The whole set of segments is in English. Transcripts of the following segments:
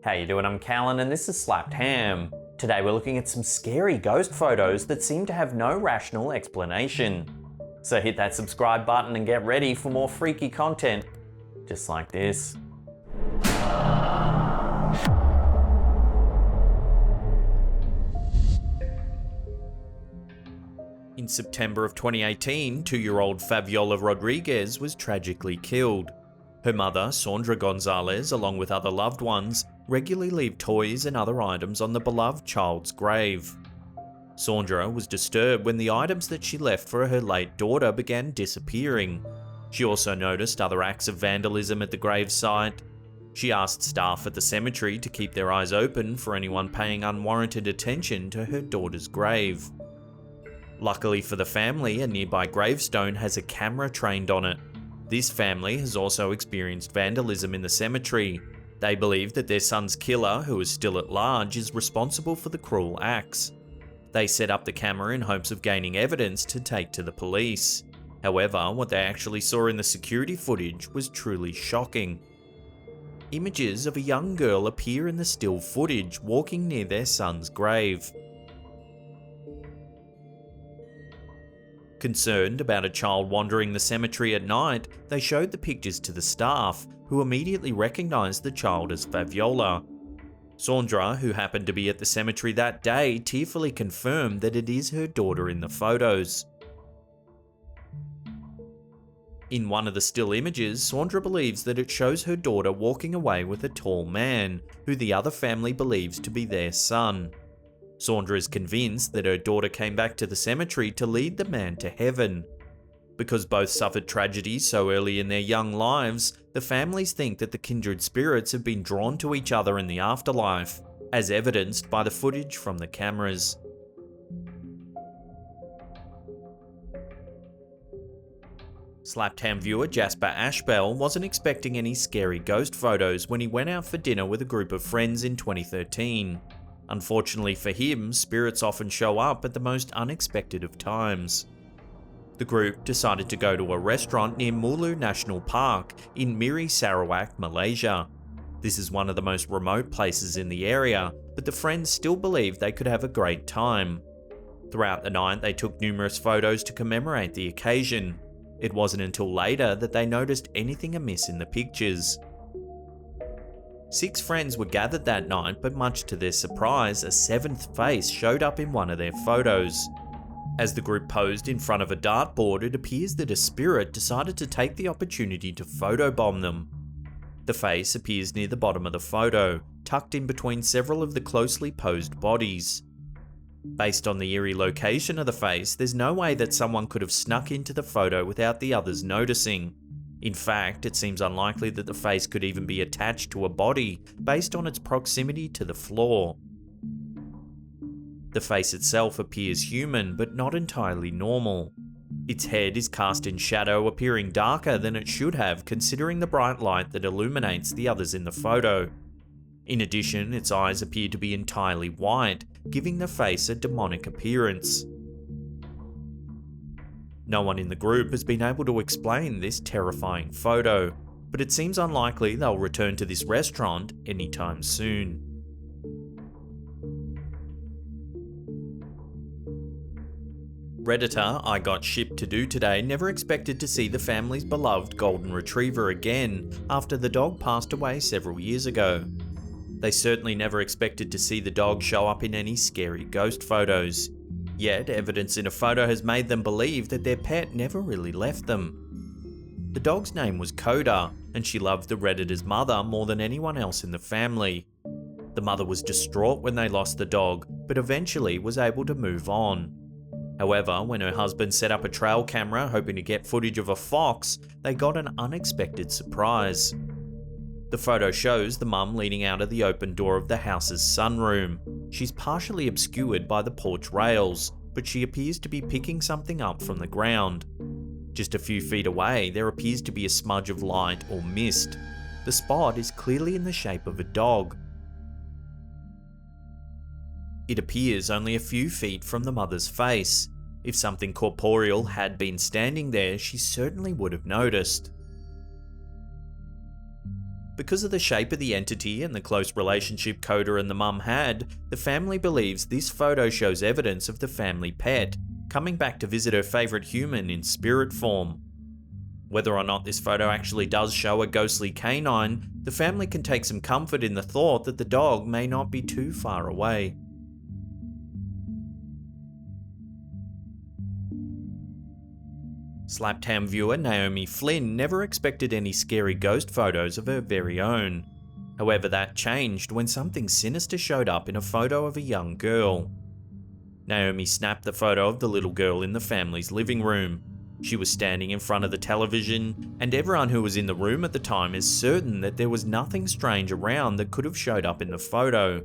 How you doing? I'm Callan and this is Slapped Ham. Today we're looking at some scary ghost photos that seem to have no rational explanation. So hit that subscribe button and get ready for more freaky content, just like this. In September of 2018, 2-year-old Fabiola Rodriguez was tragically killed. Her mother, Saundra Gonzales, along with other loved ones, regularly leave toys and other items on the beloved child's grave. Saundra was disturbed when the items that she left for her late daughter began disappearing. She also noticed other acts of vandalism at the gravesite. She asked staff at the cemetery to keep their eyes open for anyone paying unwarranted attention to her daughter's grave. Luckily for the family, a nearby gravestone has a camera trained on it. This family has also experienced vandalism in the cemetery. They believe that their son's killer, who is still at large, is responsible for the cruel acts. They set up the camera in hopes of gaining evidence to take to the police. However, what they actually saw in the security footage was truly shocking. Images of a young girl appear in the still footage walking near their son's grave. Concerned about a child wandering the cemetery at night, they showed the pictures to the staff, who immediately recognised the child as Fabiola. Saundra, who happened to be at the cemetery that day, tearfully confirmed that it is her daughter in the photos. In one of the still images, Saundra believes that it shows her daughter walking away with a tall man, who the other family believes to be their son. Saundra is convinced that her daughter came back to the cemetery to lead the man to heaven. Because both suffered tragedies so early in their young lives, the families think that the kindred spirits have been drawn to each other in the afterlife, as evidenced by the footage from the cameras. Slapped Ham viewer Jasper Ashbel wasn't expecting any scary ghost photos when he went out for dinner with a group of friends in 2013. Unfortunately for him, spirits often show up at the most unexpected of times. The group decided to go to a restaurant near Mulu National Park in Miri Sarawak, Malaysia. This is one of the most remote places in the area, but the friends still believed they could have a great time. Throughout the night, they took numerous photos to commemorate the occasion. It wasn't until later that they noticed anything amiss in the pictures. 6 friends were gathered that night, but much to their surprise, a 7th face showed up in one of their photos. As the group posed in front of a dartboard, it appears that a spirit decided to take the opportunity to photobomb them. The face appears near the bottom of the photo, tucked in between several of the closely posed bodies. Based on the eerie location of the face, there's no way that someone could have snuck into the photo without the others noticing. In fact, it seems unlikely that the face could even be attached to a body based on its proximity to the floor. The face itself appears human, but not entirely normal. Its head is cast in shadow, appearing darker than it should have considering the bright light that illuminates the others in the photo. In addition, its eyes appear to be entirely white, giving the face a demonic appearance. No one in the group has been able to explain this terrifying photo, but it seems unlikely they'll return to this restaurant anytime soon. Redditor I Got Shipped to Do Today never expected to see the family's beloved golden retriever again after the dog passed away several years ago. They certainly never expected to see the dog show up in any scary ghost photos. Yet, evidence in a photo has made them believe that their pet never really left them. The dog's name was Coda, and she loved the Redditor's mother more than anyone else in the family. The mother was distraught when they lost the dog, but eventually was able to move on. However, when her husband set up a trail camera hoping to get footage of a fox, they got an unexpected surprise. The photo shows the mum leaning out of the open door of the house's sunroom. She's partially obscured by the porch rails, but she appears to be picking something up from the ground. Just a few feet away, there appears to be a smudge of light or mist. The spot is clearly in the shape of a dog. It appears only a few feet from the mother's face. If something corporeal had been standing there, she certainly would have noticed. Because of the shape of the entity and the close relationship Coda and the mum had, the family believes this photo shows evidence of the family pet, coming back to visit her favourite human in spirit form. Whether or not this photo actually does show a ghostly canine, the family can take some comfort in the thought that the dog may not be too far away. Slaptam viewer Naomi Flynn never expected any scary ghost photos of her very own. However, that changed when something sinister showed up in a photo of a young girl. Naomi snapped the photo of the little girl in the family's living room. She was standing in front of the television, and everyone who was in the room at the time is certain that there was nothing strange around that could have showed up in the photo.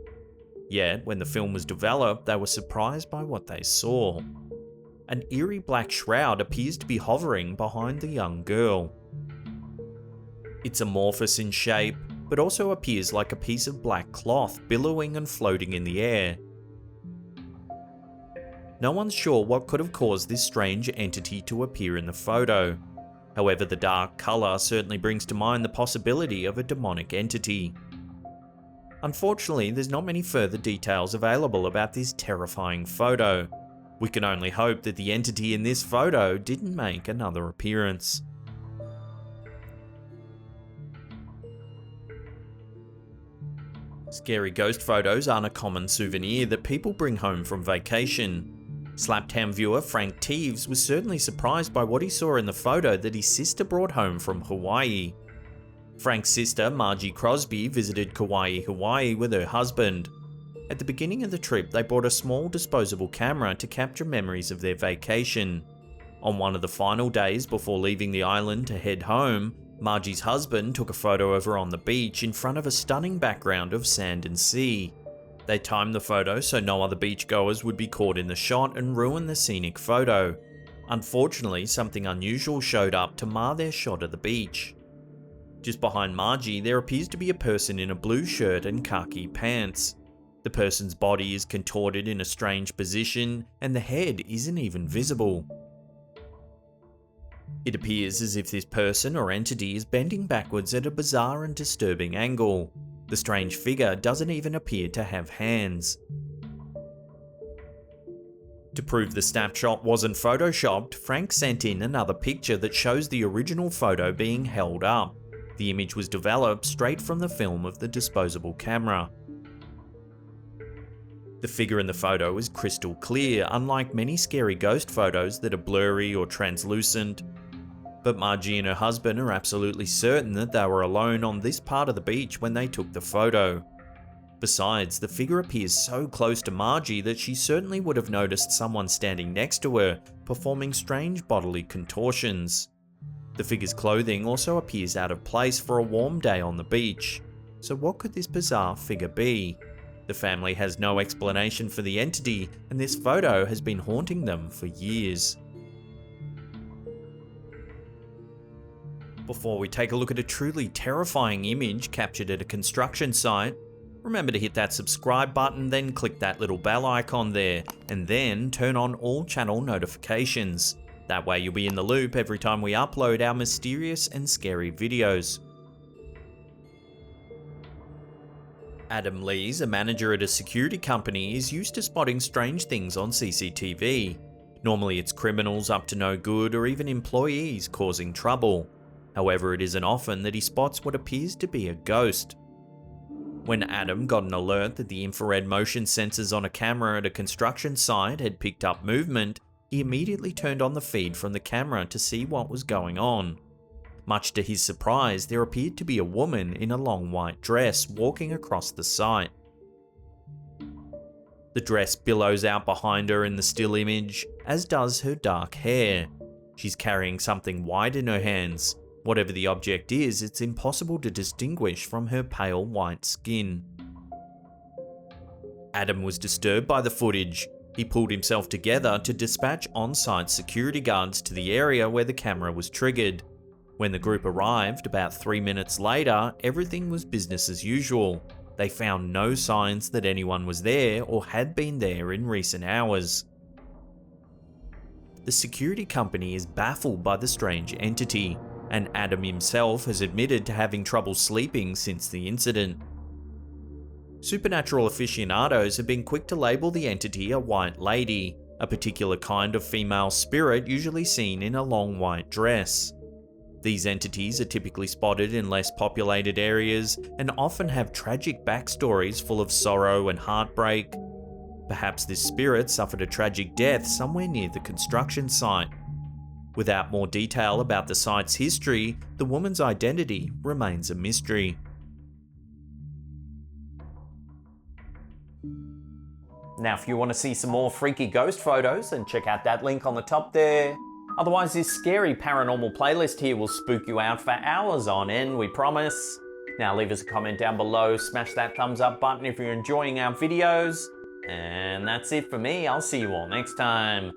Yet, when the film was developed, they were surprised by what they saw. An eerie black shroud appears to be hovering behind the young girl. It's amorphous in shape, but also appears like a piece of black cloth billowing and floating in the air. No one's sure what could have caused this strange entity to appear in the photo. However, the dark colour certainly brings to mind the possibility of a demonic entity. Unfortunately, there's not many further details available about this terrifying photo. We can only hope that the entity in this photo didn't make another appearance. Scary ghost photos aren't a common souvenir that people bring home from vacation. Slaptam viewer Frank Teves was certainly surprised by what he saw in the photo that his sister brought home from Hawaii. Frank's sister, Margie Crosby, visited Kauai, Hawaii with her husband. At the beginning of the trip, they bought a small disposable camera to capture memories of their vacation. On one of the final days before leaving the island to head home, Margie's husband took a photo of her on the beach in front of a stunning background of sand and sea. They timed the photo so no other beachgoers would be caught in the shot and ruin the scenic photo. Unfortunately, something unusual showed up to mar their shot of the beach. Just behind Margie, there appears to be a person in a blue shirt and khaki pants. The person's body is contorted in a strange position, and the head isn't even visible. It appears as if this person or entity is bending backwards at a bizarre and disturbing angle. The strange figure doesn't even appear to have hands. To prove the snapshot wasn't photoshopped, Frank sent in another picture that shows the original photo being held up. The image was developed straight from the film of the disposable camera. The figure in the photo is crystal clear, unlike many scary ghost photos that are blurry or translucent. But Margie and her husband are absolutely certain that they were alone on this part of the beach when they took the photo. Besides, the figure appears so close to Margie that she certainly would have noticed someone standing next to her, performing strange bodily contortions. The figure's clothing also appears out of place for a warm day on the beach. So what could this bizarre figure be? The family has no explanation for the entity, and this photo has been haunting them for years. Before we take a look at a truly terrifying image captured at a construction site, remember to hit that subscribe button, then click that little bell icon there, and then turn on all channel notifications. That way you'll be in the loop every time we upload our mysterious and scary videos. Adam Lees, a manager at a security company, is used to spotting strange things on CCTV. Normally it's criminals up to no good or even employees causing trouble. However, it isn't often that he spots what appears to be a ghost. When Adam got an alert that the infrared motion sensors on a camera at a construction site had picked up movement, he immediately turned on the feed from the camera to see what was going on. Much to his surprise, there appeared to be a woman in a long white dress walking across the site. The dress billows out behind her in the still image, as does her dark hair. She's carrying something white in her hands. Whatever the object is, it's impossible to distinguish from her pale white skin. Adam was disturbed by the footage. He pulled himself together to dispatch on-site security guards to the area where the camera was triggered. When the group arrived, about 3 minutes later, everything was business as usual. They found no signs that anyone was there or had been there in recent hours. The security company is baffled by the strange entity. and Adam himself has admitted to having trouble sleeping since the incident. Supernatural aficionados have been quick to label the entity a white lady, a particular kind of female spirit usually seen in a long white dress. These entities are typically spotted in less populated areas and often have tragic backstories full of sorrow and heartbreak. Perhaps this spirit suffered a tragic death somewhere near the construction site. Without more detail about the site's history, the woman's identity remains a mystery. Now, if you want to see some more freaky ghost photos, then check out that link on the top there. Otherwise, this scary paranormal playlist here will spook you out for hours on end, we promise. Now, leave us a comment down below, smash that thumbs up button if you're enjoying our videos. And that's it for me. I'll see you all next time.